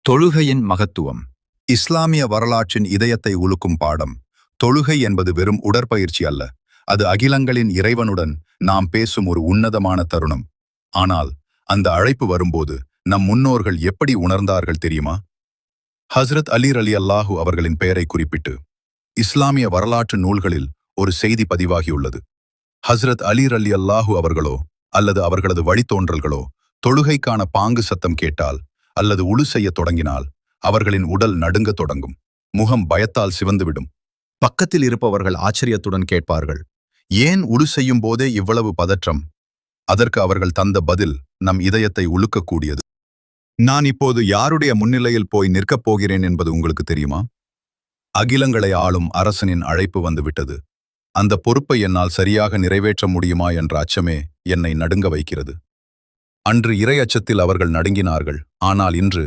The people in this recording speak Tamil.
தொழுகையின் மகத்துவம். இஸ்லாமிய வரலாற்றின் இதயத்தை உலுக்கும் பாடம். தொழுகை என்பது வெறும் உடற்பயிற்சி அல்ல, அது அகிலங்களின் இறைவனுடன் நாம் பேசும் ஒரு உன்னதமான தருணம். ஆனால் அந்த அழைப்பு வரும்போது நம் முன்னோர்கள் எப்படி உணர்ந்தார்கள் தெரியுமா? ஹஸ்ரத் அலி ரலியல்லாஹு அவர்களின் பெயரை குறிப்பிட்டு இஸ்லாமிய வரலாற்று நூல்களில் ஒரு செய்தி பதிவாகியுள்ளது. ஹஸ்ரத் அலி ரலியல்லாஹு அவர்களோ அல்லது அவர்களது வழித்தோன்றல்களோ தொழுகைக்கான பாங்கு சத்தம் கேட்டால் அல்லது உழு செய்ய தொடங்கினால் அவர்களின் உடல் நடுங்கத் தொடங்கும், முகம் பயத்தால் சிவந்துவிடும். பக்கத்தில் இருப்பவர்கள் ஆச்சரியத்துடன் கேட்பார்கள், ஏன் உழு செய்யும் போதே இவ்வளவு பதற்றம்? அதற்கு அவர்கள் தந்த பதில் நம் இதயத்தை உலுக்கக்கூடியது. நான் இப்போது யாருடைய முன்னிலையில் போய் நிற்கப் போகிறேன் என்பது உங்களுக்கு தெரியுமா? அகிலங்களை ஆளும் அரசனின் அழைப்பு வந்துவிட்டது. அந்த பொறுப்பை என்னால் சரியாக நிறைவேற்ற முடியுமா என்ற அச்சமே என்னை நடுங்க வைக்கிறது. அன்று இறை அச்சத்தில் அவர்கள் நடுங்கினார்கள். ஆனால் இன்று